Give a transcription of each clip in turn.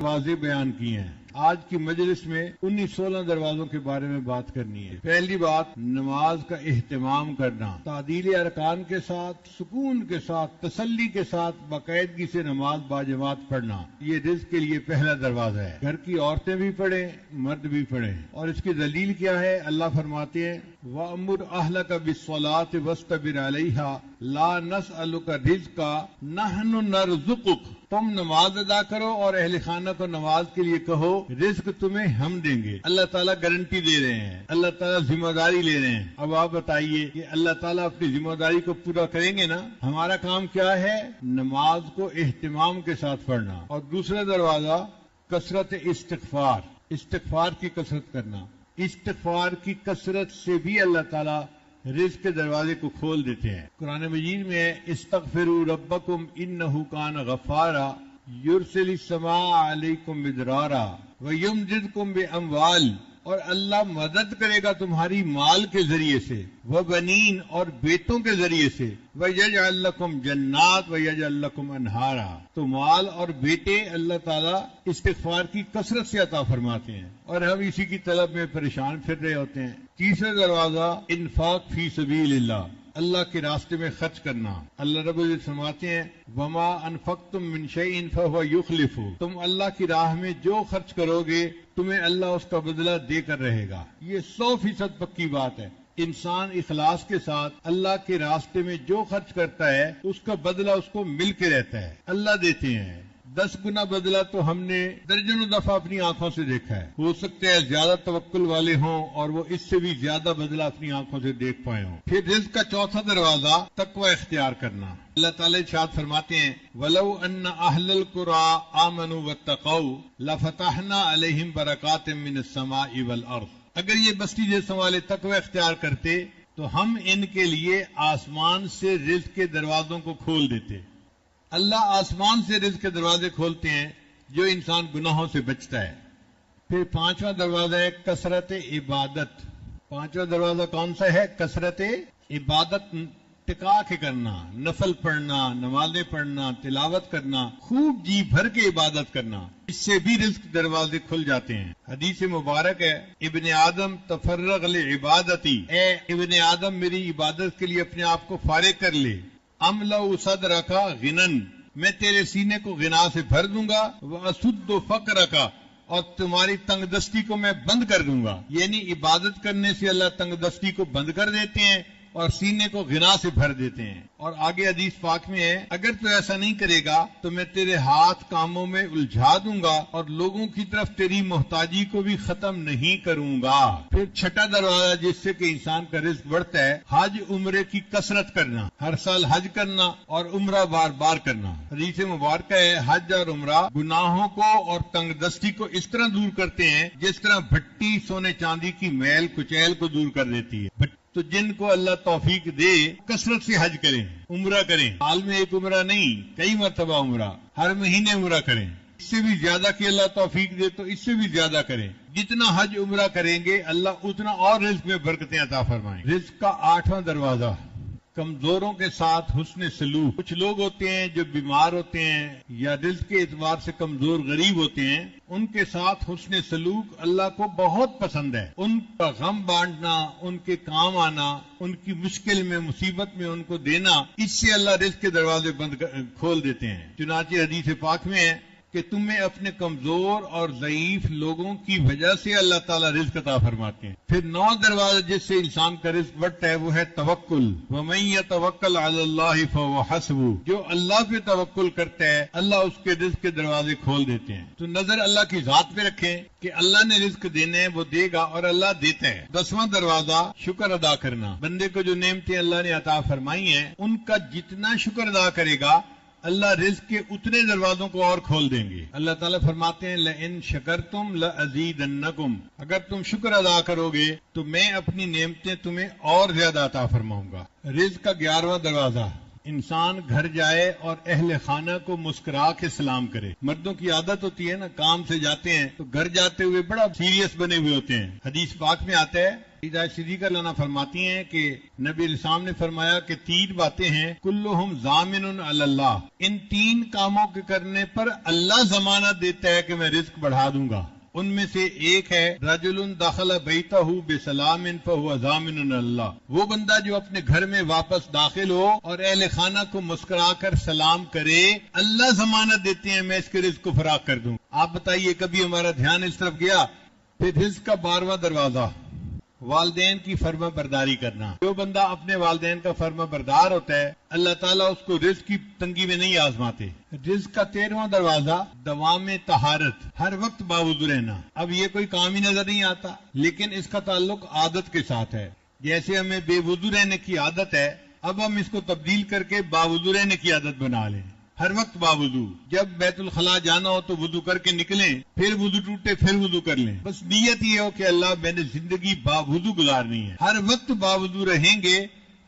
دروازے بیان کیے ہیں۔ آج کی مجلس میں 16 دروازوں کے بارے میں بات کرنی ہے۔ پہلی بات، نماز کا اہتمام کرنا، تعدیل ارکان کے ساتھ، سکون کے ساتھ، تسلی کے ساتھ، باقاعدگی سے نماز باجماعت پڑھنا، یہ رزق کے لیے پہلا دروازہ ہے۔ گھر کی عورتیں بھی پڑھیں، مرد بھی پڑھیں۔ اور اس کی دلیل کیا ہے؟ اللہ فرماتے ہیں وَأْمُرْ أَهْلَكَ بِالصَّلَاةِ وَاسْتَبِرْ عَلَيْهَا لَا نَسْأَلُكَ رِزْقًا نَحْنُ نَرْزُقُكَ، تم نماز ادا کرو اور اہل خانہ کو نماز کے لیے کہو رزق تمہیں ہم دیں گے۔ اللہ تعالیٰ گارنٹی دے رہے ہیں، اللہ تعالیٰ ذمہ داری لے رہے ہیں۔ اب آپ بتائیے کہ اللہ تعالیٰ اپنی ذمہ داری کو پورا کریں گے نا؟ ہمارا کام کیا ہے؟ نماز کو اہتمام کے ساتھ پڑھنا۔ اور دوسرا دروازہ کثرت استغفار، استغفار کی کثرت کرنا۔ استغفار کی کثرت سے بھی اللہ تعالیٰ رزق کے دروازے کو کھول دیتے ہیں۔ قرآن مجید میں استغفروا ربکم انہ کان غفارا یرسل السماء علیکم مدرارا ویمددکم باموال، اور اللہ مدد کرے گا تمہاری مال کے ذریعے سے، وبنین، اور بیٹوں کے ذریعے سے، ویجعل لکم جنات ویجعل لکم انہارا، تو مال اور بیٹے اللہ تعالیٰ استغفار کی کثرت سے عطا فرماتے ہیں، اور ہم اسی کی طلب میں پریشان پھر رہے ہوتے ہیں۔ تیسرا دروازہ انفاق فی سبیل اللہ، اللہ کے راستے میں خرچ کرنا۔ اللہ رب العزت فرماتے ہیں وما انفقتم من شیء فهو یخلفہ، تم اللہ کی راہ میں جو خرچ کرو گے تمہیں اللہ اس کا بدلہ دے کر رہے گا۔ یہ 100% پکی بات ہے۔ انسان اخلاص کے ساتھ اللہ کے راستے میں جو خرچ کرتا ہے اس کا بدلہ اس کو مل کے رہتا ہے، اللہ دیتے ہیں۔ 10 گنا بدلہ تو ہم نے درجنوں دفعہ اپنی آنکھوں سے دیکھا ہے۔ ہو سکتا ہے زیادہ توکل والے ہوں اور وہ اس سے بھی زیادہ بدلہ اپنی آنکھوں سے دیکھ پائے ہوں۔ پھر رزق کا چوتھا دروازہ تقوی اختیار کرنا۔ اللہ تعالیٰ ارشاد فرماتے ہیں وَلَوْ أَنَّ أَهْلَ الْقُرَىٰ آمَنُوا وَاتَّقَوْا لَفَتَحْنَا عَلَيْهِمْ بَرَكَاتٍ مِّنَ السَّمَاءِ وَالْأَرْضِ، اگر یہ بستی جیسے والے تقوی اختیار کرتے تو ہم ان کے لیے آسمان سے رزق کے دروازوں کو کھول دیتے۔ اللہ آسمان سے رزق کے دروازے کھولتے ہیں جو انسان گناہوں سے بچتا ہے۔ پھر پانچواں دروازہ ہے کثرت عبادت۔ پانچواں دروازہ کون سا ہے؟ کثرت عبادت، ٹکا کے کرنا، نفل پڑھنا، نمازیں پڑھنا، تلاوت کرنا، خوب جی بھر کے عبادت کرنا، اس سے بھی رزق دروازے کھل جاتے ہیں۔ حدیث مبارک ہے ابن آدم تفرغ لعبادتی، اے ابن آدم میری عبادت کے لیے اپنے آپ کو فارغ کر لے۔ املأ صدرک غنن، میں تیرے سینے کو غنا سے بھر دوں گا، واسد فقرک، اور تمہاری تنگ دستی کو میں بند کر دوں گا۔ یعنی عبادت کرنے سے اللہ تنگ دستی کو بند کر دیتے ہیں اور سینے کو غنا سے بھر دیتے ہیں۔ اور آگے حدیث پاک میں ہے اگر تو ایسا نہیں کرے گا تو میں تیرے ہاتھ کاموں میں الجھا دوں گا اور لوگوں کی طرف تیری محتاجی کو بھی ختم نہیں کروں گا۔ پھر چھٹا دروازہ جس سے کہ انسان کا رزق بڑھتا ہے، حج عمرے کی کثرت کرنا، ہر سال حج کرنا اور عمرہ بار بار کرنا۔ حدیث مبارکہ ہے حج اور عمرہ گناہوں کو اور تنگ دستی کو اس طرح دور کرتے ہیں جس طرح بھٹی سونے چاندی کی میل کچیل کو دور کر دیتی ہے۔ تو جن کو اللہ توفیق دے کثرت سے حج کریں، عمرہ کریں، سال میں ایک عمرہ نہیں کئی مرتبہ عمرہ، ہر مہینے عمرہ کریں۔ اس سے بھی زیادہ کہ اللہ توفیق دے تو اس سے بھی زیادہ کریں۔ جتنا حج عمرہ کریں گے اللہ اتنا اور رزق میں برکتیں عطا فرمائیں۔ رزق کا 8واں دروازہ کمزوروں کے ساتھ حسن سلوک۔ کچھ لوگ ہوتے ہیں جو بیمار ہوتے ہیں یا رزق کے اعتبار سے کمزور غریب ہوتے ہیں، ان کے ساتھ حسن سلوک اللہ کو بہت پسند ہے۔ ان کا غم بانٹنا، ان کے کام آنا، ان کی مشکل میں مصیبت میں ان کو دینا، اس سے اللہ رزق کے دروازے کھول دیتے ہیں۔ چنانچہ حدیث پاک میں ہے کہ تمہیں اپنے کمزور اور ضعیف لوگوں کی وجہ سے اللہ تعالیٰ رزق عطا فرماتے ہیں۔ پھر 9 دروازہ جس سے انسان کا رزق بڑھتا ہے وہ ہے توکل۔ وَمَن يَتَوَكَّلْ عَلَى اللَّهِ فَهُوَ حَسْبُهُ، جو اللہ پہ توکل کرتا ہے اللہ اس کے رزق کے دروازے کھول دیتے ہیں۔ تو نظر اللہ کی ذات پہ رکھیں کہ اللہ نے رزق دینے ہیں وہ دے گا اور اللہ دیتا ہے۔ 10واں دروازہ شکر ادا کرنا۔ بندے کو جو نعمتیں اللہ نے عطا فرمائی ہیں ان کا جتنا شکر ادا کرے گا اللہ رزق کے اتنے دروازوں کو اور کھول دیں گے۔ اللہ تعالیٰ فرماتے ہیں لَإِن شَكَرْتُمْ لَأَزِيدَنَّكُمْ، اگر تم شکر ادا کرو گے تو میں اپنی نعمتیں تمہیں اور زیادہ عطا فرماؤں گا۔ رزق کا 11واں دروازہ انسان گھر جائے اور اہل خانہ کو مسکرا کے سلام کرے. مردوں کی عادت ہوتی ہے نا، کام سے جاتے ہیں تو گھر جاتے ہوئے بڑا سیریس بنے ہوئے ہوتے ہیں. حدیث پاک میں آتا ہے، صدیقہ لانا فرماتی ہیں کہ نبی علیہ السلام نے فرمایا کہ 3 باتیں ہیں، کلہم ضامن علی اللہ، ان 3 کاموں کے کرنے پر اللہ ضمانت دیتا ہے کہ میں رزق بڑھا دوں گا. ان میں سے ایک ہے رجل دخل بیتہ بسلام فہو ضامن علی اللہ، وہ بندہ جو اپنے گھر میں واپس داخل ہو اور اہل خانہ کو مسکرا کر سلام کرے، اللہ ضمانت دیتے ہیں میں اس کے رزق کو فراخ کر دوں. آپ بتائیے کبھی ہمارا دھیان اس طرف گیا؟ پھر رزق کا 12واں دروازہ، والدین کی فرما برداری کرنا. جو بندہ اپنے والدین کا فرما بردار ہوتا ہے اللہ تعالیٰ اس کو رزق کی تنگی میں نہیں آزماتے. رزق کا 13واں دروازہ دوام طہارت، ہر وقت باوضو رہنا. اب یہ کوئی کام ہی نظر نہیں آتا، لیکن اس کا تعلق عادت کے ساتھ ہے. جیسے ہمیں بے وضو رہنے کی عادت ہے، اب ہم اس کو تبدیل کر کے باوضو رہنے کی عادت بنا لیں. ہر وقت باوضو، جب بیت الخلاء جانا ہو تو وضو کر کے نکلیں، پھر وضو ٹوٹے پھر وضو کر لیں. بس نیت یہ ہو کہ اللہ میں نے زندگی باوضو گزارنی ہے. ہر وقت باوضو رہیں گے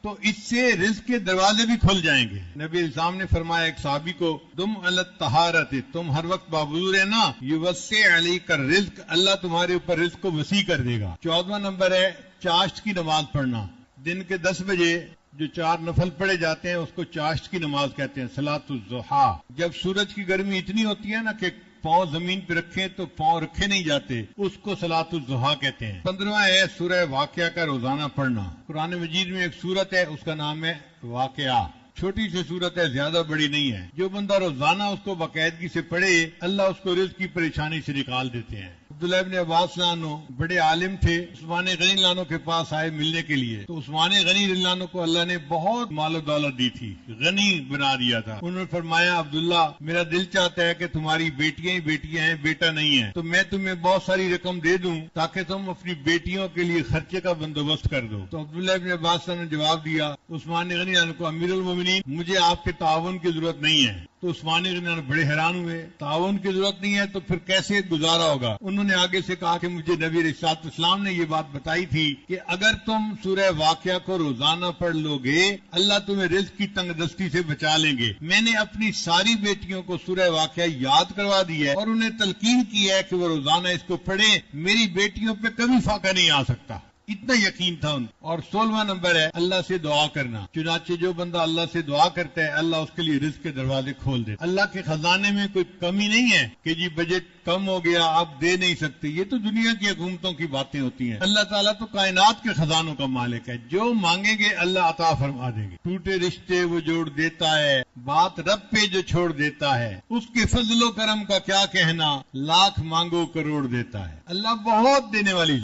تو اس سے رزق کے دروازے بھی کھل جائیں گے. نبی اسلام نے فرمایا ایک صحابی کو، تم علت طہارت، تم ہر وقت باوضو رہنا، یوسع علیک الرزق، اللہ تمہارے اوپر رزق کو وسیع کر دے گا. 14واں نمبر ہے چاشت کی نماز پڑھنا. دن کے 10 بجے جو 4 نفل پڑھے جاتے ہیں اس کو چاشت کی نماز کہتے ہیں، صلاۃ الضحیٰ. جب سورج کی گرمی اتنی ہوتی ہے نا کہ پاؤں زمین پہ رکھیں تو پاؤں رکھے نہیں جاتے، اس کو صلاۃ الضحیٰ کہتے ہیں. 15واں ہے سورہ واقعہ کا روزانہ پڑھنا. قرآن مجید میں ایک سورت ہے، اس کا نام ہے واقعہ. چھوٹی سی سورت ہے، زیادہ بڑی نہیں ہے. جو بندہ روزانہ اس کو باقاعدگی سے پڑھے اللہ اس کو رزق کی پریشانی سے نکال دیتے ہیں. عبداللہ ابن عباس عنہ بڑے عالم تھے، عثمان غنی عنہ کے پاس آئے ملنے کے لیے. تو عثمان غنی عنہ کو اللہ نے بہت مال و دولت دی تھی، غنی بنا دیا تھا. انہوں نے فرمایا عبداللہ میرا دل چاہتا ہے کہ تمہاری بیٹیاں ہی بیٹیاں ہیں، بیٹا نہیں ہے، تو میں تمہیں بہت ساری رقم دے دوں تاکہ تم اپنی بیٹیوں کے لیے خرچے کا بندوبست کر دو. تو عبداللہ ابن عباس نے جواب دیا عثمان غنی عنہ کو، امیر المومنین مجھے آپ کے تعاون کی ضرورت نہیں ہے. تو عثمان غنی عنہ بڑے حیران ہوئے، تعاون کی ضرورت نہیں ہے تو پھر کیسے گزارا ہوگا؟ انہوں نے آگے سے کہا کہ مجھے نبی علیہ الصلوۃ والسلام نے یہ بات بتائی تھی کہ اگر تم سورہ واقعہ کو روزانہ پڑھ لو گے اللہ تمہیں رزق کی تنگ دستی سے بچا لیں گے. میں نے اپنی ساری بیٹیوں کو سورہ واقعہ یاد کروا دی ہے اور انہیں تلقین کی ہے کہ وہ روزانہ اس کو پڑھیں، میری بیٹیوں پہ کبھی فاقہ نہیں آ سکتا. اتنا یقین تھا ان. اور 16واں نمبر ہے اللہ سے دعا کرنا. چنانچہ جو بندہ اللہ سے دعا کرتا ہے اللہ اس کے لیے رزق کے دروازے کھول دے. اللہ کے خزانے میں کوئی کمی نہیں ہے کہ جی بجٹ کم ہو گیا آپ دے نہیں سکتے، یہ تو دنیا کی حکومتوں کی باتیں ہوتی ہیں. اللہ تعالیٰ تو کائنات کے خزانوں کا مالک ہے، جو مانگیں گے اللہ عطا فرما دیں گے. ٹوٹے رشتے وہ جوڑ دیتا ہے، بات رب پہ جو چھوڑ دیتا ہے، اس کے فضل و کرم کا کیا کہنا، لاکھ مانگو کروڑ دیتا ہے. اللہ بہت دینے والی